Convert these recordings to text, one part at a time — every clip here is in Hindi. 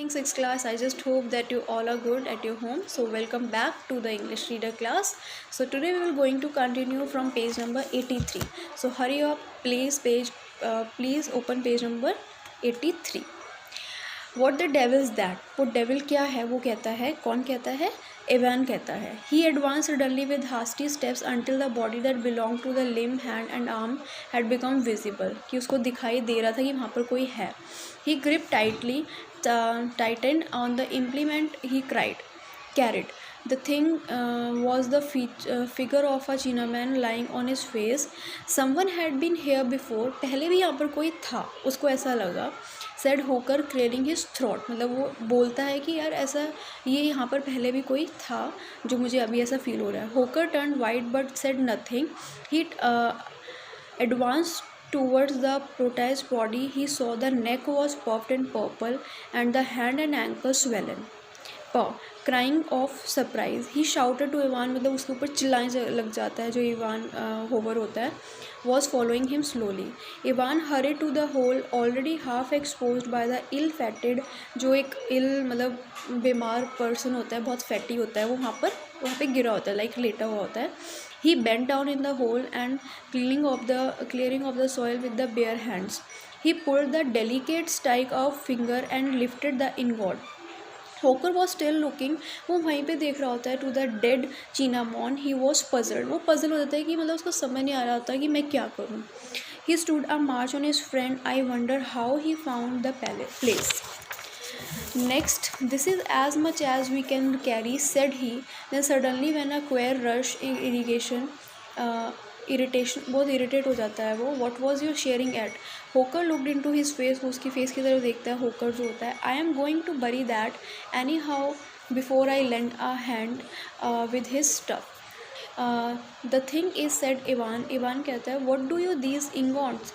morning, 6th class. I just hope that you all are good at your home. So welcome back to the English reader class. So today we will going to continue from page number 83. So hurry up, please open page number 83. What the devil is that? वो devil क्या है? वो कहता है, कौन कहता है? एवान कहता है. He advanced suddenly with hasty steps until the body that belonged to the limb, hand and arm had become visible. कि उसको दिखाई दे रहा था कि वहाँ पर कोई है. He gripped tightened on the implement he carried. The thing was the figure of a Chinaman lying on his face. Someone had been here before. पहले भी यहाँ पर कोई था. उसको ऐसा लगा. सेड होकर क्लियरिंग हिज थ्रोट, मतलब वो बोलता है कि यार ऐसा ये यहाँ पर पहले भी कोई था जो मुझे अभी ऐसा फील हो रहा है. Hocker turn white but said nothing. He advance towards the prostrate body. He saw the neck was puffed and purple and the hand and ankle swollen. Crying of surprise. He shouted to Ivan, मतलब उसके ऊपर चिल्लाने लग जाता है जो इवान होवर होता है. was following him slowly. Ivan hurried to the hole already half exposed by the ill-fated. जो एक मतलब बीमार पर्सन होता है, बहुत फैटी होता है, वो वहाँ पे गिरा होता है, लाइक लेटा हुआ होता है. He bent down in the hole and clearing of the soil with the bare hands. He pulled the delicate stike of finger and lifted the ingot. Hocker was still looking. वो वहीं पे देख रहा होता है to the dead Chinaman. He was puzzled. वो पजल हो जाता है कि मतलब उसको समझ नहीं आ रहा होता कि मैं क्या करूँ. He stood a march on his friend. I wonder how he found the place. Next, this is as much as we can carry, said he. Then suddenly when a queer rush irritation, बहुत इरिटेट हो जाता है वो. What was your sharing at. Hocker looked into his face. वो उसकी फेस की तरफ देखता है, होकर जो होता है. I am going to bury that anyhow before I lend a hand with his stuff. The thing is said Ivan. Ivan कहता है, what do you these ingots.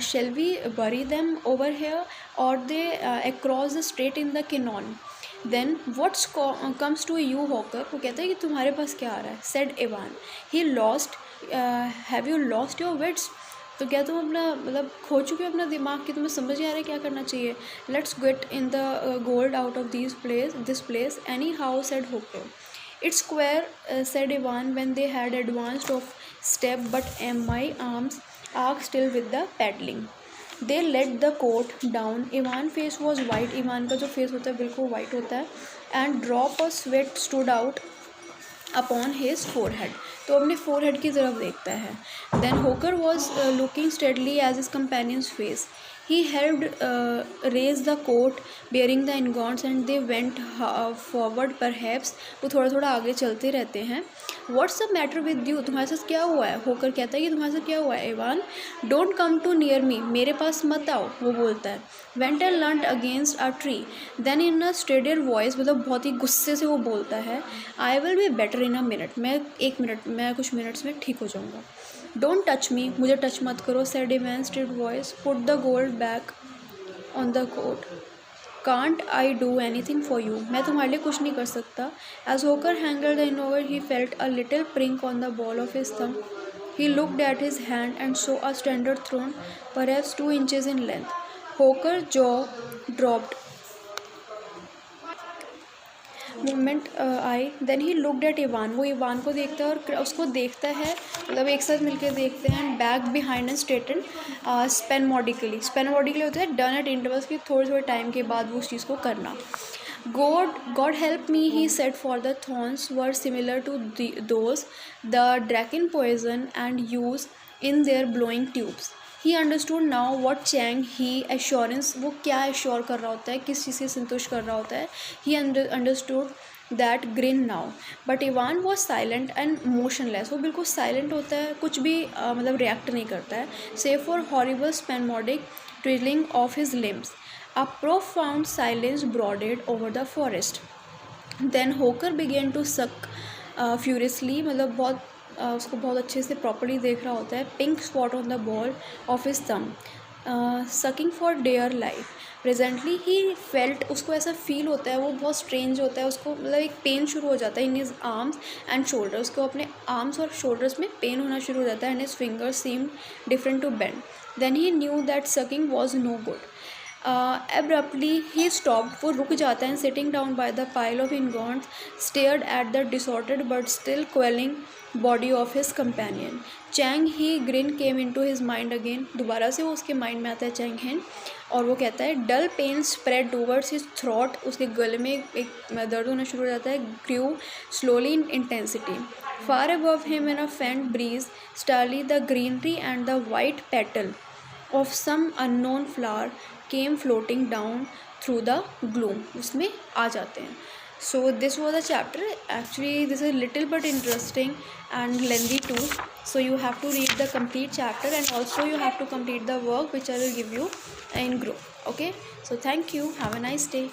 Shall we bury them over here और they across the strait in the canoe. Then what's comes to you Hocker. वो कहता है कि तुम्हारे पास क्या आ रहा है. Said Ivan. He lost. Have you lost your wits. तो क्या तुम अपना मतलब खो चुके हो अपना दिमाग, कि तुम्हें समझ नहीं आ रहा है क्या करना चाहिए. Let's get in the gold out of this place anyhow, said Hocker. It's square, said Ivan when they had advanced of step but my arms are still with the paddling. They let the coat down. Ivan face was white. Ivan का जो फेस होता है बिल्कुल वाइट होता है. And drop of sweat stood out upon his forehead. तो अपने फोरहेड की तरफ देखता है. देन होकर was looking steadily as his companion's face. He helped raise the coat bearing the ingots and they went forward perhaps. वो थोड़ा थोड़ा आगे चलते रहते हैं. What's the matter with you. तुम्हारे साथ क्या हुआ है. होकर कहता है कि तुम्हारे साथ क्या हुआ है. Ivan. Don't come too near me. मेरे पास मत आओ, वो बोलता है. Went and leaned against a tree. Then in a steadier voice, मतलब बहुत ही गुस्से से वो बोलता है. I will be better in a minute. मैं कुछ मिनट्स में ठीक हो जाऊँगा. Don't touch me. मुझे टच मत करो. Said Ivan still voice. Put the gold back on the coat. Can't I do anything for you. मैं तुम्हारे लिए कुछ नहीं कर सकता. As Hocker hung in over he felt a little prick on the ball of his thumb. He looked at his hand and saw a standard thorn perhaps 2 inches in length. Hocker jaw dropped. Movement I. Then he looked at Ivan. वो इवान को देखता है और उसको देखता है, मतलब एक साथ मिलकर देखते हैं. And back behind and straighten spasmodically. Spasmodically होता है डन एट इंटरवल्स, की थोड़े टाइम के बाद वो उस चीज़ को करना. God help me, he said, for the thorns were similar to those the draken poison and use in their blowing tubes. He understood now what Chang he assurance, वो क्या एश्योर कर रहा होता है, किस चीज़ से संतुष्ट कर रहा होता है. He understood that grin now. But Ivan was silent and motionless. वो बिल्कुल साइलेंट होता है, कुछ भी मतलब रिएक्ट नहीं करता है, save for horrible spasmodic twiddling of his limbs. A profound silence brooded over the forest. Then Hoker began to suck furiously, मतलब बहुत उसको बहुत अच्छे से प्रॉपर्ली देख रहा होता है. Pink spot on the ball of his thumb. Sucking for dear life. Presently he felt, उसको ऐसा फील होता है, वो बहुत स्ट्रेंज होता है, उसको मतलब एक पेन शुरू हो जाता है in his arms and shoulder. उसको अपने आर्म्स और शोल्डर्स में पेन होना शुरू हो जाता है. And his fingers seem different to bend. Then he knew that sucking was no good. Abruptly he stopped, वो रुक जाता है, and sitting down by the pile of ingots stared at the disordered but still quelling body of his companion. Chang He grin came into his mind again, दोबारा से वो उसके माइंड में आता है चैंग हेन, और वो कहता है dull pain spread towards his throat, उसके गले में एक दर्द होना शुरू हो जाता है, grew slowly in intensity. Far above him in a faint breeze, starly the greenery and the white petal of some unknown flower came floating down through the gloom. उसमें आ जाते हैं. So this was a chapter. Actually this is little bit interesting and lengthy too. So you have to read the complete chapter, and also you have to complete the work which I will give you in group. Okay. So thank you. Have a nice day.